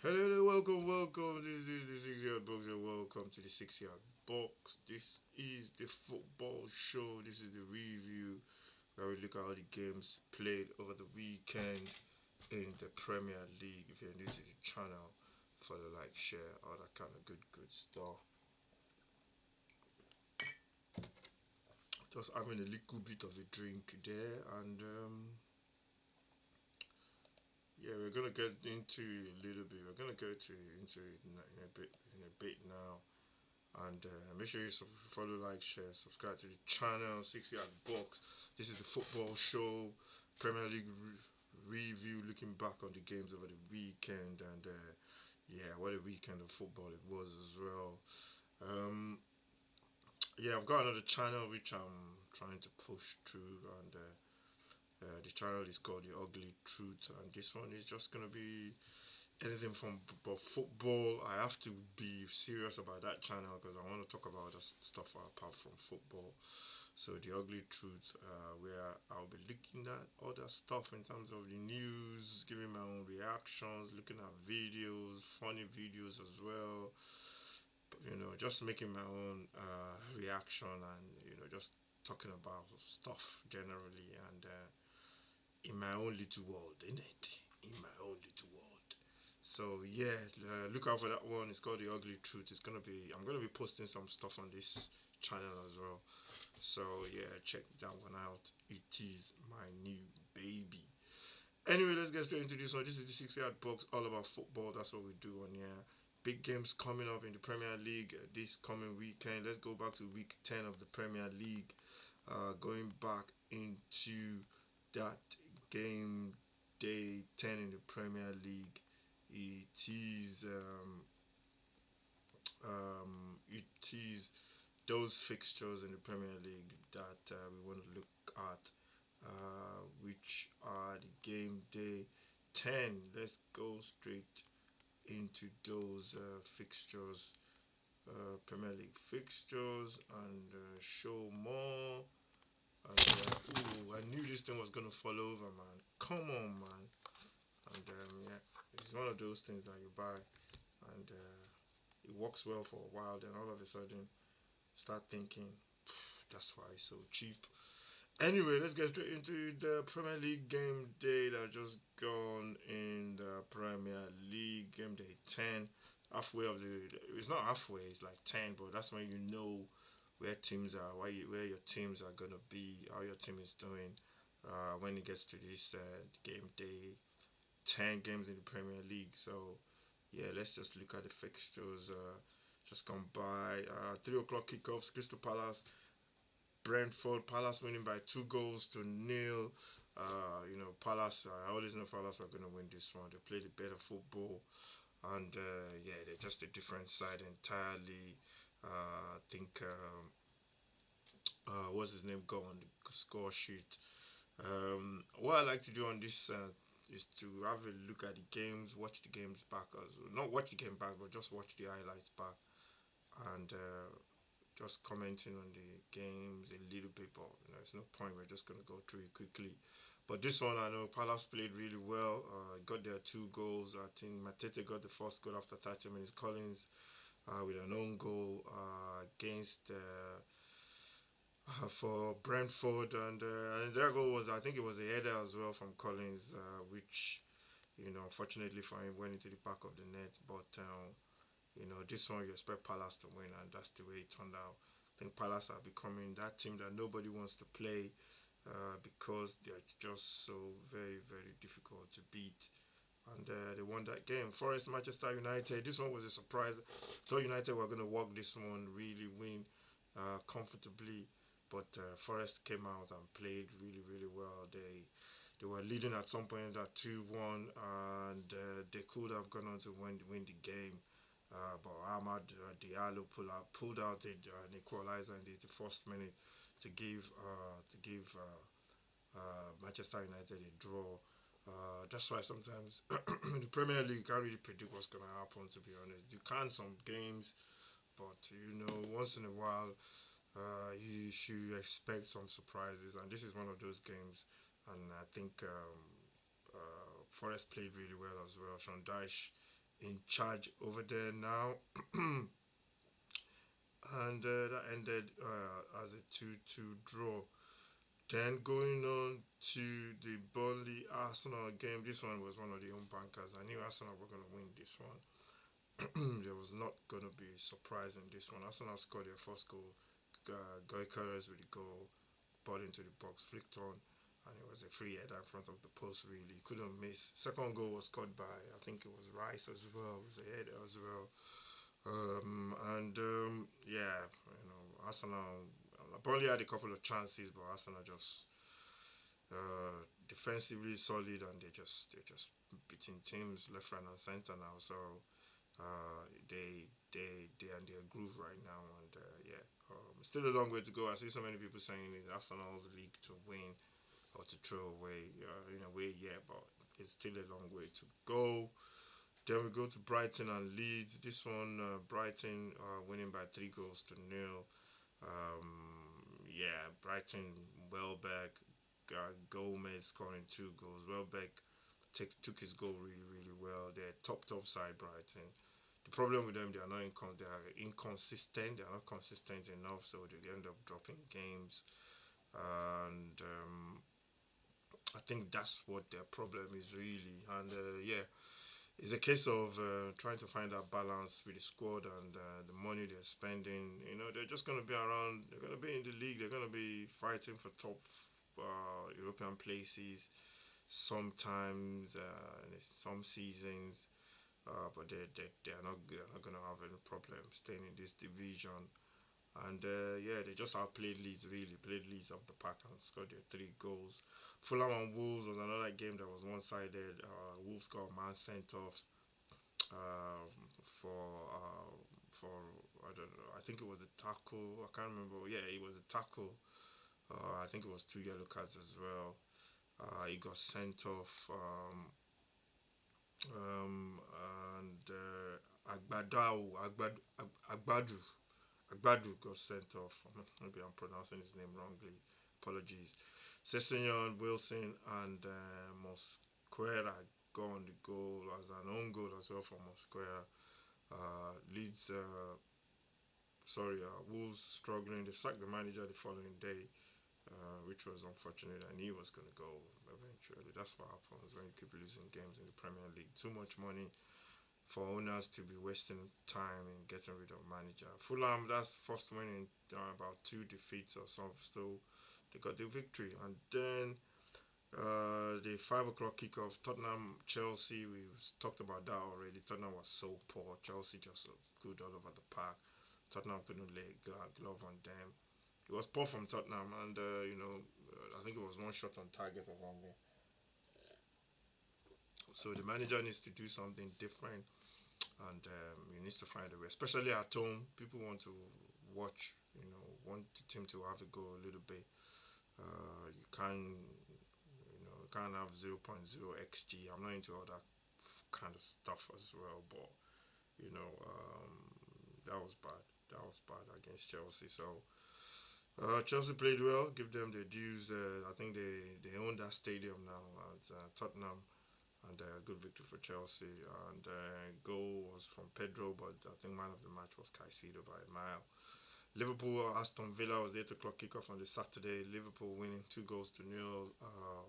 Hello, welcome. This is the 6 yard box, and welcome to the 6 yard box. This is the football show. This is the review where we look at all the games played over the weekend in the Premier League. If you're new to the channel, follow, like, share, all that kind of good stuff. Just having a little bit of a drink there, and yeah, we're gonna get into a little bit. We're gonna go into it in a bit now. And make sure you follow, like, share, subscribe to the channel. 6 yard box. This is the football show, Premier League review, looking back on the games over the weekend, and yeah, what a weekend of football it was as well. Um, yeah, I've got another channel which I'm trying to push through, and the channel is called The Ugly Truth, and this one is just gonna be anything from but football. I have to be serious about that channel because I want to talk about other stuff apart from football. So the ugly truth, where I'll be looking at other stuff in terms of the news, giving my own reactions, looking at videos, funny videos as well. Just making my own reaction, and just talking about stuff generally, and in my own little world, in it, in my own little world. So yeah, look out for that one. It's called The Ugly Truth. I'm gonna be posting some stuff on this channel as well. So yeah, check that one out. It is my new baby. Anyway, let's get straight into this one. This is the 6 yard box, all about football. That's what we do on here. Big games coming up in the Premier League this coming weekend. Let's go back to week 10 of the Premier League. Going back into that game day 10 in the Premier League. It is it is those fixtures in the Premier League that we want to look at, which are the game day 10. Let's go straight into those fixtures, Premier League fixtures, and show more. And I knew this thing was gonna fall over, man. Come on, man. And yeah, it's one of those things that you buy, and it works well for a while. Then all of a sudden, start thinking, that's why it's so cheap. Anyway, let's get straight into the Premier League game day that just gone in the Premier League game day 10. Halfway of the, it's not halfway, it's like 10, but that's when you know where teams are, where your teams are gonna be, how your team is doing. When it gets to this game day 10 games in the Premier League. So yeah, let's just look at the fixtures. Just gone by. 3 o'clock kickoffs. Crystal Palace, Brentford. Palace winning by 2 goals to nil. Palace. I always know Palace were gonna win this one. They played a better football, and yeah, they're just a different side entirely. I think what's his name go on the score sheet. What I like to do on this is to have a look at the games, watch the games back, not watch the game back, but just watch the highlights back, and just commenting on the games a little bit. But there's no point. We're just gonna go through it quickly. But this one, I know Palace played really well. Got their 2 goals. I think Matete got the first goal after 30 minutes. Collins with an own goal against for Brentford, and their goal was, I think it was a header as well from Collins, which unfortunately for him went into the back of the net. But this one you expect Palace to win, and that's the way it turned out. I think Palace are becoming that team that nobody wants to play because they're just so very difficult to beat. And they won that game. Forest Manchester United. This one was a surprise. Thought United were going to walk this one, really win comfortably, but Forest came out and played really well. They were leading at some point at 2-1, and they could have gone on to win the game. But Ahmad Diallo pulled out an equalizer in the first minute to give Manchester United a draw. That's why sometimes in the Premier League you can't really predict what's gonna happen. To be honest, you can some games, but once in a while you should expect some surprises, and this is one of those games. And I think Forest played really well as well. Sean Dyche in charge over there now. And that ended as a 2-2 draw. Then going on to the Burnley Arsenal game, this one was one of the home bankers. I knew Arsenal were going to win this one. There was not going to be surprise in this one. Arsenal scored their first goal. Goikarez with the goal, ball into the box, flicked on, and it was a free header in front of the post. Really, couldn't miss. Second goal was scored by I think it was Rice as well. It was a header as well. And yeah, Arsenal. Burnley had a couple of chances, but Arsenal just defensively solid, and they just beating teams left, right, and center now. So they are in their groove right now, and yeah, still a long way to go. I see so many people saying it's Arsenal's league to win or to throw away. In a way, yeah, but it's still a long way to go. Then we go to Brighton and Leeds. This one, Brighton winning by 3 goals to nil. Yeah, Brighton, Welbeck, Gomez scoring 2 goals. Welbeck took his goal really, really well. They're top side, Brighton. The problem with them, they are inconsistent. They are not consistent enough, so they end up dropping games. And I think that's what their problem is really. And yeah, it's a case of trying to find that balance with the squad and the money they're spending. They're just going to be around. They're going to be in the league. They're going to be fighting for top European places. Sometimes, in some seasons, but they're not going to have any problem staying in this division. And yeah, they just outplayed Leeds, really played Leeds off the park and scored their 3 goals. Fulham and Wolves was another game that was one-sided. Wolves got a man sent off uh, for I don't know. I think it was a tackle. I can't remember. Yeah, it was a tackle. I think it was 2 yellow cards as well. He got sent off. Um, and Agbadu Agbadu got sent off. Maybe I'm pronouncing his name wrongly. Apologies. Sessignon, Wilson, and Mosquera got on the goal as an own goal as well for Mosquera. Leeds, sorry, Wolves struggling. They sacked the manager the following day, which was unfortunate. I knew he was going to go eventually. That's what happens when you keep losing games in the Premier League. Too much money for owners to be wasting time in getting rid of manager. Fulham, that's first win in about 2 defeats or something. So they got the victory, and then the 5 o'clock kickoff, Tottenham Chelsea. We talked about that already. Tottenham was so poor. Chelsea just looked good all over the park. Tottenham couldn't lay a glove on them. It was poor from Tottenham, and I think it was one shot on target or something. So the manager needs to do something different, and he needs to find a way, especially at home. People want to watch, want the team to have a go a little bit. You can't have 0.0 xg. I'm not into all that kind of stuff as well, but that was bad. That was bad against Chelsea. So Chelsea played well. Give them their dues. I think they own that stadium now at Tottenham, and a good victory for Chelsea. And goal was from Pedro, but I think man of the match was Caicedo by a mile. Liverpool Aston Villa was the 8 o'clock kickoff on the Saturday. Liverpool winning 2 goals to nil.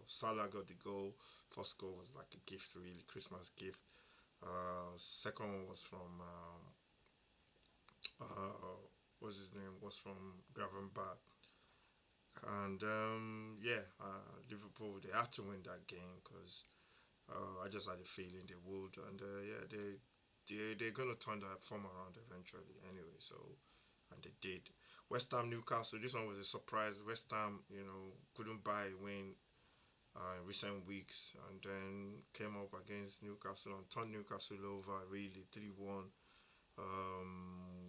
Salah got the goal. First goal was like a gift, really, Christmas gift. Second one was from what's his name? Was from Gravenberch. And yeah, Liverpool they had to win that game because I just had a feeling they would, and yeah, they're gonna turn that form around eventually anyway. So, and they did. West Ham Newcastle. This one was a surprise. West Ham, couldn't buy a win in recent weeks, and then came up against Newcastle and turned Newcastle over really 3-1.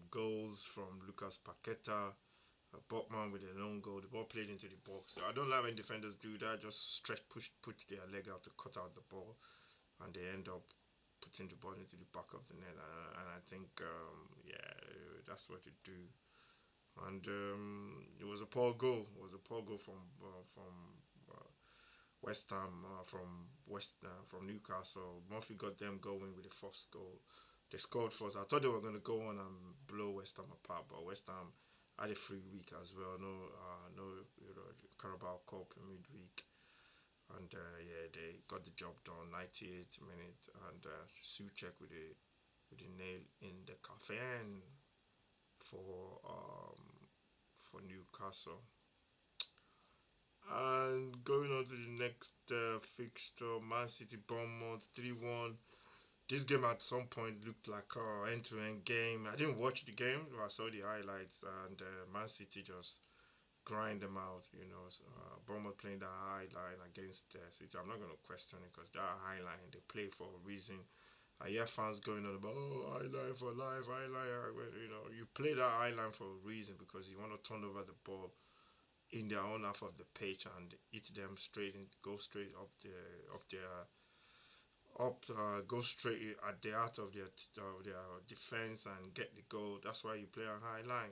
Goals from Lucas Paqueta, Botman with a long goal. The ball played into the box. So I don't like when defenders do that. Just push their leg out to cut out the ball, and they end up putting the ball into the back of the net. And I think, yeah, that's what you do. And it was a poor goal. It was a poor goal from West Ham from Newcastle. Murphy got them going with the first goal. They scored first. I thought they were going to go on and blow West Ham apart, but West Ham had a free week as well. No, Carabao Cup in midweek, and yeah, they got the job done. 98 minutes, and Suchek with the nail in the coffin for um, for Newcastle. And going on to the next fixture, Man City Bournemouth 3-1. This game at some point looked like a end-to-end game. I didn't watch the game, but I saw the highlights, and Man City just grind them out. Bournemouth playing that high line against City. I'm not going to question it because that high line they play for a reason. I hear fans going on about high line for life, high line. You play that high line for a reason because you want to turn over the ball in their own half of the pitch and hit them straight and go straight go straight at the heart of their defense and get the goal. That's why you play a high line.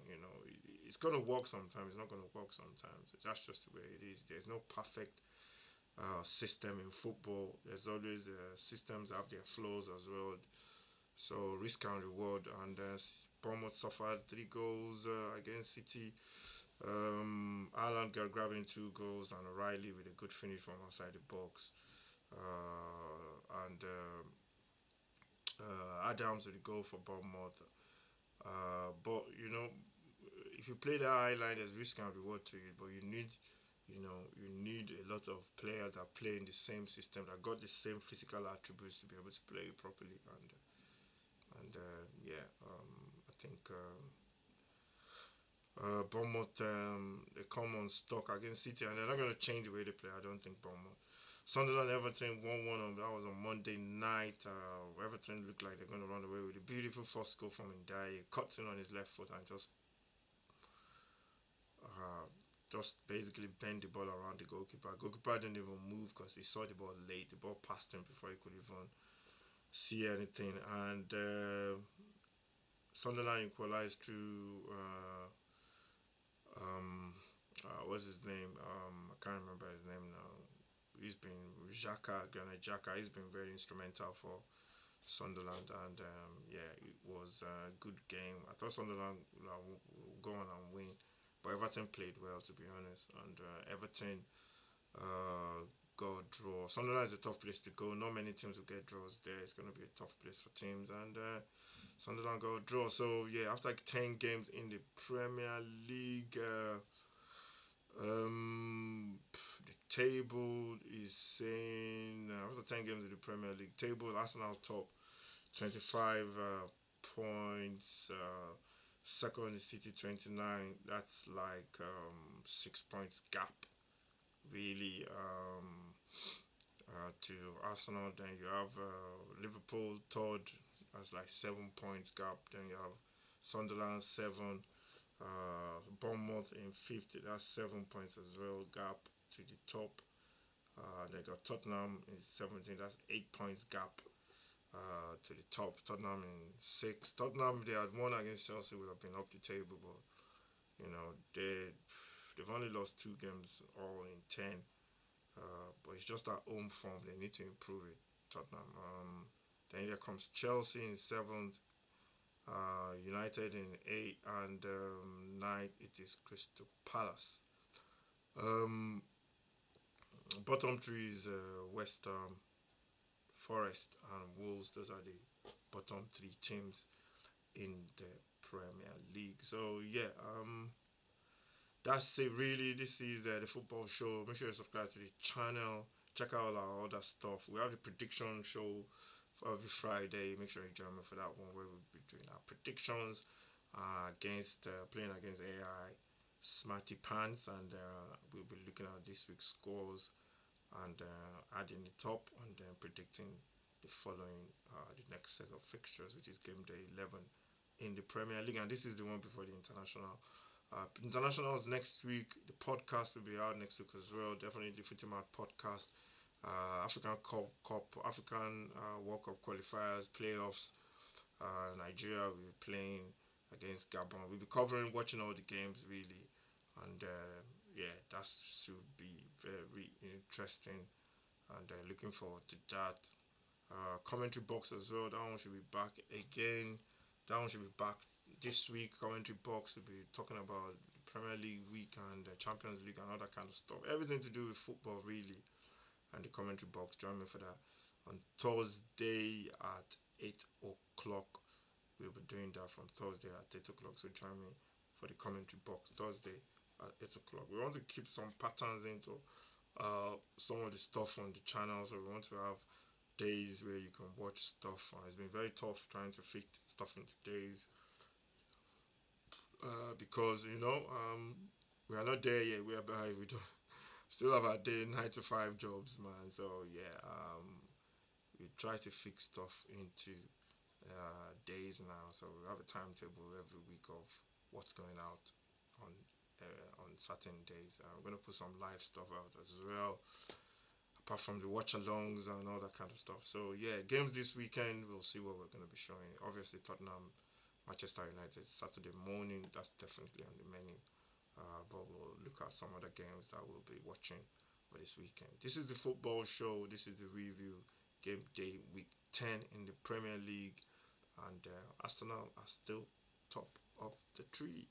It's gonna work sometimes. It's not gonna work sometimes. That's just the way it is. There's no perfect system in football. There's always systems have their flaws as well. So risk and reward. And Bournemouth suffered 3 goals against City. Ireland got grabbing 2 goals and O'Reilly with a good finish from outside the box. And Adams with a goal for Bournemouth. But if you play that high line, there's risk and reward to it. But you need a lot of players that play in the same system that got the same physical attributes to be able to play properly. And yeah, I think. Bournemouth, they come on stock against City, and they're not going to change the way they play. I don't think Bournemouth. Sunderland Everton 1-1 on that was on Monday night. Everton looked like they're going to run away with a beautiful first goal from Ndiaye. Cuts in on his left foot and uh, just basically bend the ball around the goalkeeper. Goalkeeper didn't even move because he saw the ball late. The ball passed him before he could even see anything. And Sunderland equalized through. What's his name? I can't remember his name now. He's been Granit Xhaka. He's been very instrumental for Sunderland, and yeah, it was a good game. I thought Sunderland would go on and win, but Everton played well, to be honest, and Everton uh, got a draw. Sunderland is a tough place to go. Not many teams will get draws there. It's going to be a tough place for teams, and Sunderland got a draw. So yeah, after 10 games in the Premier League. The table is saying after 10 games in the Premier League, table Arsenal top 25 points. Second is City 29. That's like 6 points gap, really, to Arsenal. Then you have Liverpool third. That's like 7 points gap. Then you have Sunderland 7. Bournemouth in fifth, that's 7 points as well, gap to the top. They got Tottenham in 17, that's 8 points gap to the top. Tottenham in sixth. Tottenham, if they had won against Chelsea, would have been up the table, but they've only lost 2 games all in 10. But it's just that home form, they need to improve it. Tottenham. Then there comes Chelsea in seventh. United in 8th, and 9th it is Crystal Palace. Um, Bottom 3 is West Ham, Forest, and Wolves. Those are the bottom 3 teams in the Premier League. So yeah, that's it really. This is the football show. Make sure you subscribe to the channel. Check out our other stuff. We have the prediction show for every Friday. Make sure you join me for that one where we'll be doing our predictions against playing against AI Smarty Pants, and we'll be looking at this week's scores and adding it up and then predicting the following the next set of fixtures, which is game day 11 in the Premier League, and this is the one before the international. Internationals next week. The podcast will be out next week as well. Definitely the Footy Mart podcast. African Cup, African World Cup qualifiers, playoffs. Nigeria will be playing against Gabon. We'll be watching all the games really, and yeah, that should be very interesting, and looking forward to that. Commentary box as well. That one should be back again. That one should be back this week. Commentary box will be talking about the Premier League week and the Champions League and all that kind of stuff. Everything to do with football, really. And the commentary box. Join me for that on Thursday at 8 o'clock. We'll be doing that from Thursday at 8 o'clock. So join me for the commentary box Thursday at 8 o'clock. We want to keep some patterns into some of the stuff on the channel. So we want to have days where you can watch stuff. It's been very tough trying to fit stuff into days because we are not there yet. Whereby we don't still have our day 9 to 5 jobs, man. So yeah, we try to fix stuff into days now. So we have a timetable every week of what's going out on certain days. We're gonna put some live stuff out as well, apart from the watch alongs and all that kind of stuff. So yeah, games this weekend. We'll see what we're gonna be showing. Obviously, Tottenham, Manchester United, Saturday morning. That's definitely on the menu. But we'll look at some other games that we'll be watching for this weekend. This is the football show. This is the review. Game day week 10 in the Premier League, and Arsenal are still top of the tree.